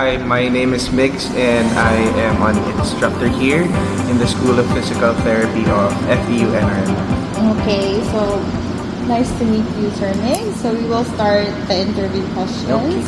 Hi, my name is Migs and I am an instructor here in the School of Physical Therapy of FEU NRM. Okay, so nice to meet you, Sir Mig. So we will start the interview questions.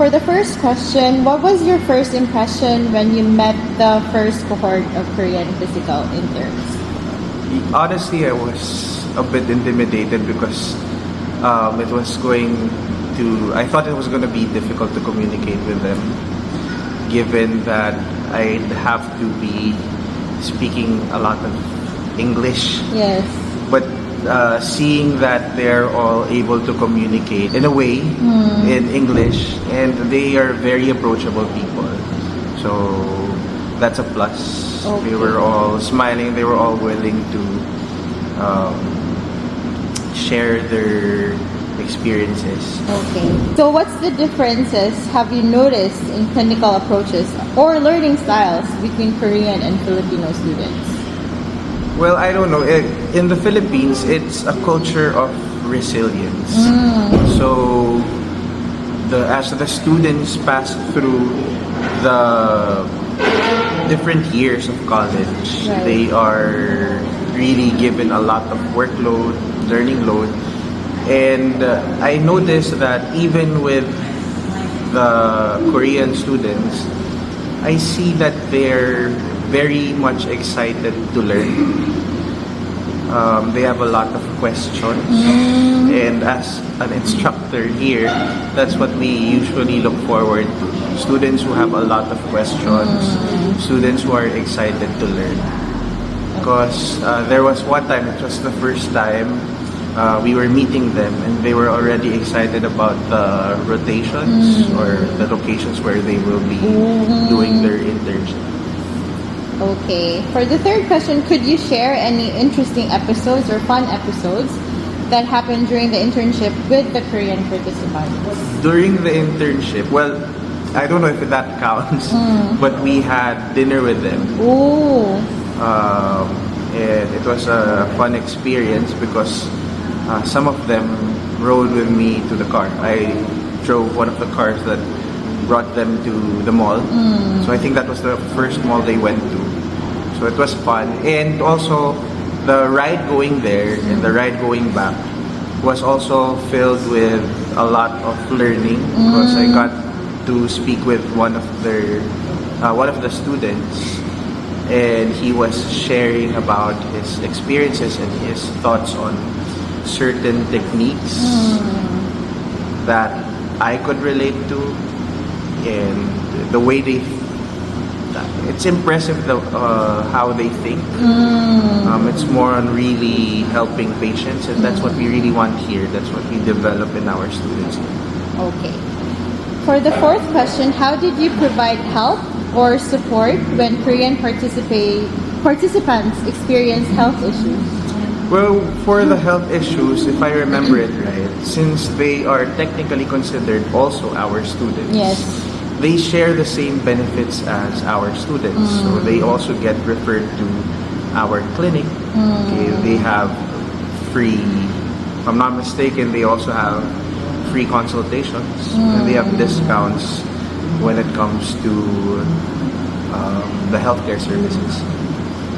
For the first question, what was your first impression when you met the first cohort of Korean physical interns? Honestly, I was a bit intimidated because I thought it was going to be difficult to communicate with them, given that I'd have to be speaking a lot of English. Yes. But seeing that they're all able to communicate in a way in English, and they are very approachable people, so that's a plus. Okay. They were all smiling. They were all willing to share their experiences. Okay. So what's the differences have you noticed in clinical approaches or learning styles between Korean and Filipino students? Well, I don't know. In the Philippines, it's a culture of resilience. So, as the students pass through the different years of college, Right. they are really given a lot of workload, learning load. And I noticed that even with the Korean students, I see that they're very much excited to learn. They have a lot of questions, and as an instructor here, that's what we usually look forward to. Students who have a lot of questions, students who are excited to learn. Because there was one time, it was the first time we were meeting them, and they were already excited about the rotations or the locations where they will be doing their internship. Okay. For the third question, could you share any interesting episodes or fun episodes that happened during the internship with the Korean participants? During the internship, well, I don't know if that counts, but we had dinner with them. Ooh. And it was a fun experience because some of them rode with me to the car. I drove one of the cars that brought them to the mall. So I think that was the first mall they went to. So it was fun. And also, the ride going there and the ride going back was also filled with a lot of learning because I got to speak with one of the students, and he was sharing about his experiences and his thoughts on certain techniques that I could relate to, and the way it's impressive how they think. It's more on really helping patients, and that's what we really want here. That's what we develop in our students. Okay. For the fourth question, how did you provide help or support when Korean participants experience health issues? Well, for the health issues, if I remember it right, since they are technically considered also our students, Yes. they share the same benefits as our students. So they also get referred to our clinic. Okay, they have free, if I'm not mistaken, they also have free consultations, and they have discounts when it comes to the healthcare services.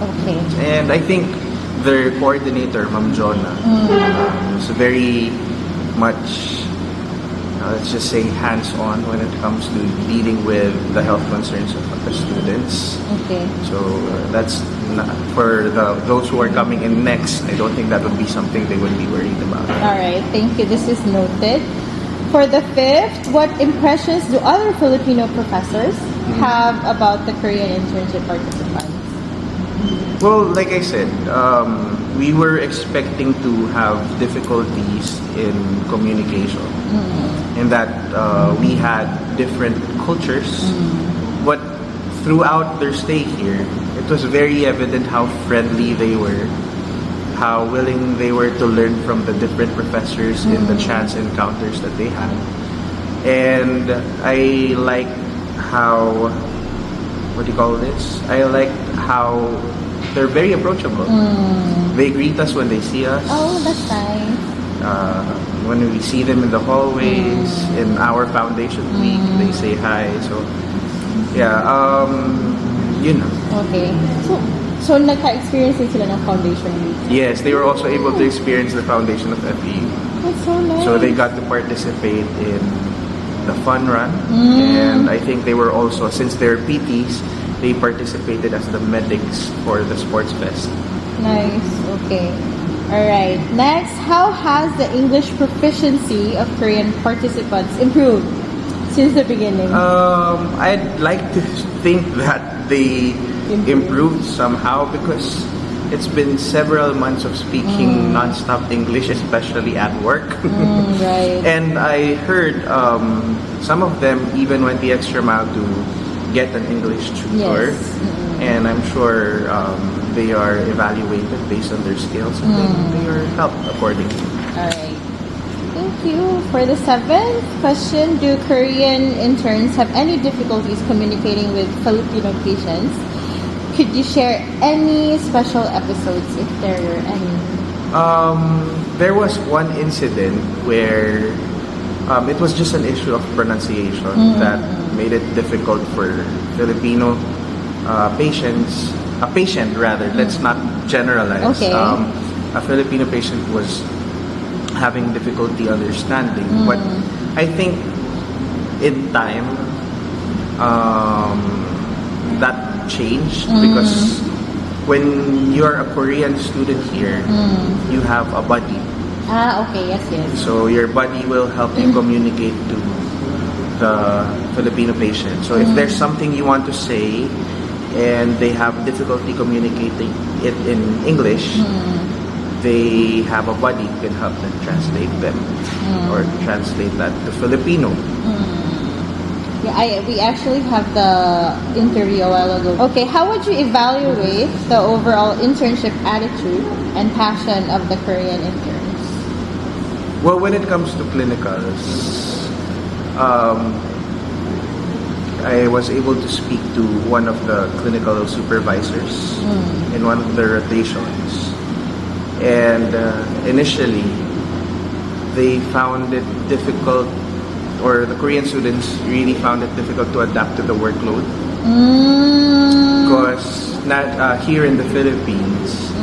Okay. And I think their coordinator, Ma'am Jonah, is very much, let's just say, hands-on when it comes to dealing with the health concerns of the students. Okay. So that's not, for those who are coming in next, I don't think that would be something they would be worried about. All right. Thank you. This is noted. For the fifth, what impressions do other Filipino professors have about the Korean internship participants? Well, like I said, we were expecting to have difficulties in communication, in that we had different cultures, but throughout their stay here, it was very evident how friendly they were, how willing they were to learn from the different professors in the chance encounters that they had. And I liked how, what do you call this? I liked how they're very approachable. They greet us when they see us. Oh, that's nice. When we see them in the hallways, in our foundation week, they say hi. So Yeah, yun na. Okay. So nagka-experience din sila ng foundation week. Yes, they were also able to experience the foundation of FEU. That's so nice. So they got to participate in the fun run. And I think they were also, since they're PTs, they participated as the medics for the sports fest. Nice. Okay. All right. Next, how has the English proficiency of Korean participants improved since the beginning? I'd like to think that they improved somehow because it's been several months of speaking non-stop English, especially at work. Right. And I heard some of them even went the extra mile to get an English tutor. Yes. And I'm sure they are evaluated based on their skills and then they are helped accordingly. All right. Thank you. For the 7th question, do Korean interns have any difficulties communicating with Filipino patients? Could you share any special episodes if there were any? There was one incident where it was just an issue of pronunciation that made it difficult for Filipino patients. A patient rather. Let's not generalize. Okay. A Filipino patient was having difficulty understanding, but I think in time that changed because when you're a Korean student here, you have a buddy. Okay, yes. So your buddy will help you communicate to the Filipino patient. So if there's something you want to say and they have difficulty communicating it in English, they have a buddy who can help them translate them or translate that to Filipino. Yeah, we actually have the interview a while ago. Okay, how would you evaluate the overall internship attitude and passion of the Korean interns? Well, when it comes to clinicals, I was able to speak to one of the clinical supervisors in one of the rotations. And initially, they found it difficult, or the Korean students really found it difficult to adapt to the workload. Because here in the Philippines,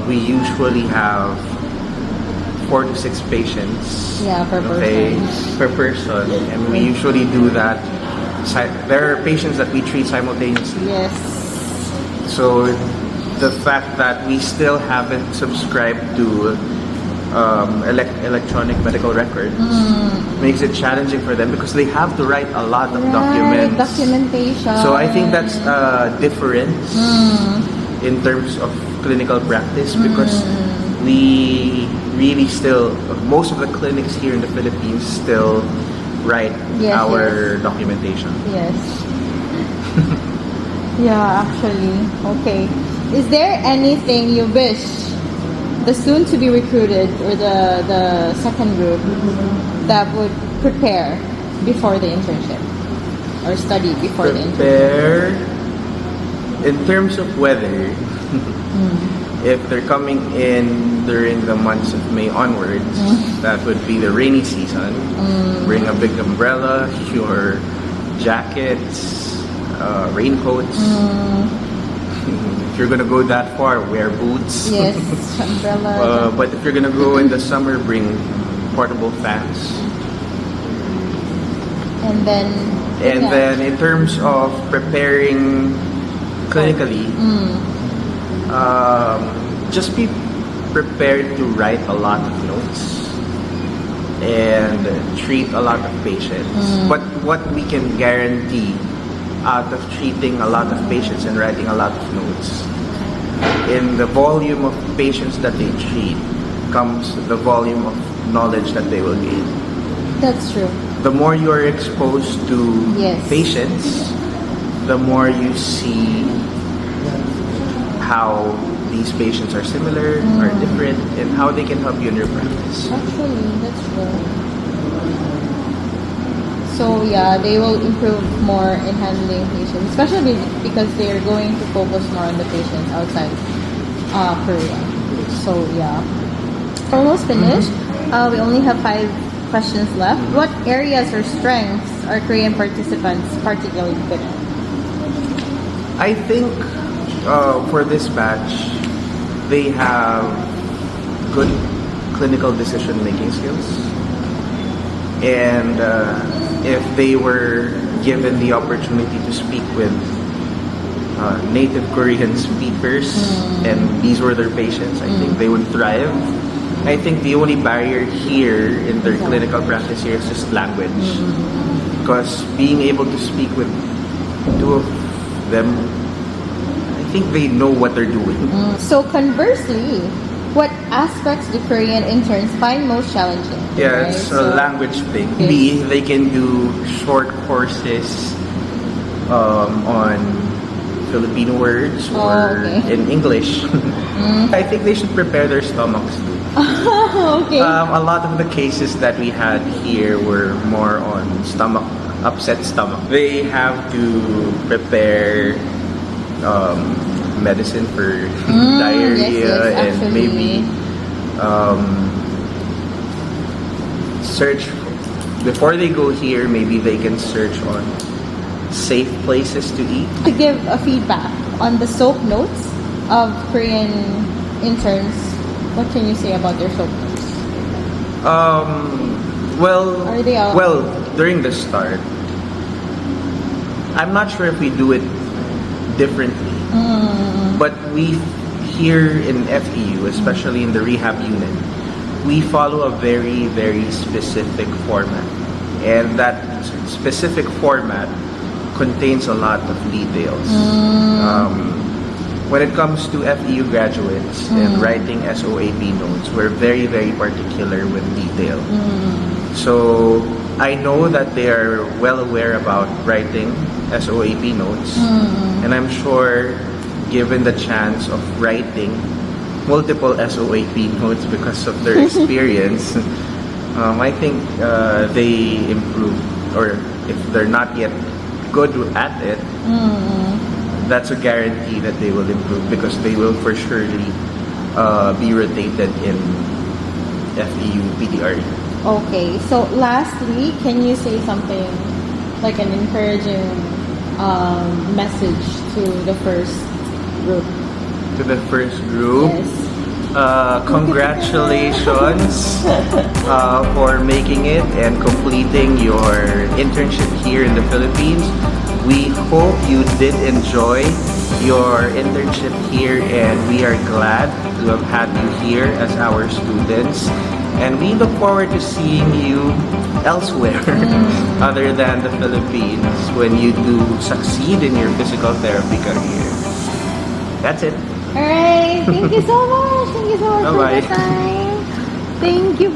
we usually have 4 to 6 patients per person. And we usually do that. There are patients that we treat simultaneously. Yes. So the fact that we still haven't subscribed to electronic medical records makes it challenging for them because they have to write a lot of documents. Documentation. So I think that's a difference in terms of clinical practice because we really still, most of the clinics here in the Philippines still write our documentation. Yes. Yeah, actually. Okay. Is there anything you wish the soon-to-be recruited or the second group that would prepare before the internship or study before the internship? Prepare in terms of weather. If they're coming in during the months of May onwards, that would be the rainy season. Bring a big umbrella, your jackets, raincoats. If you're gonna go that far, wear boots. Yes, umbrella. But if you're gonna go in the summer, bring portable fans. And then in terms of preparing clinically, just be prepared to write a lot of notes and treat a lot of patients. But what we can guarantee out of treating a lot of patients and writing a lot of notes, in the volume of patients that they treat comes the volume of knowledge that they will gain. that's true. The more you are exposed to patients, the more you see how these patients are similar or different and how they can help you in your practice. Actually, that's true. So yeah, they will improve more in handling patients, especially because they're going to focus more on the patients outside Korea. So yeah, almost finished. We only have 5 questions left. What areas or strengths are Korean participants particularly good at? I think for this batch, they have good clinical decision-making skills. And if they were given the opportunity to speak with native Korean speakers and these were their patients, I think they would thrive. I think the only barrier here in their clinical practice here is just language. Because being able to speak with two of them, I think they know what they're doing. So conversely, what aspects do Korean interns find most challenging? Yeah, right? it's a language thing. B, they can do short courses on Filipino words or in English. I think they should prepare their stomachs too. Okay. A lot of the cases that we had here were more on upset stomach. They have to prepare medicine for diarrhea and maybe search before they go here. Maybe they can search on safe places to eat. To give a feedback on the soap notes of Korean interns, what can you say about their soap notes? Are they all... Well, during the start, I'm not sure if we do it differently, but we here in FEU, especially in the rehab unit, we follow a very, very specific format, and that specific format contains a lot of details. When it comes to FEU graduates and writing SOAP notes, we're very, very particular with detail. So I know that they are well aware about writing SOAP notes, and I'm sure given the chance of writing multiple SOAP notes because of their experience, I think they improve, or if they're not yet good at it, that's a guarantee that they will improve because they will for surely be rotated in FEU PTRE. Okay, so lastly, can you say something like an encouraging message to the first group? To the first group? Yes. Congratulations for making it and completing your internship here in the Philippines. We hope you did enjoy your internship here, and we are glad to have had you here as our students. And we look forward to seeing you elsewhere other than the Philippines when you do succeed in your physical therapy career. That's it. Alright, thank you so much. Thank you so much for the time. Thank you.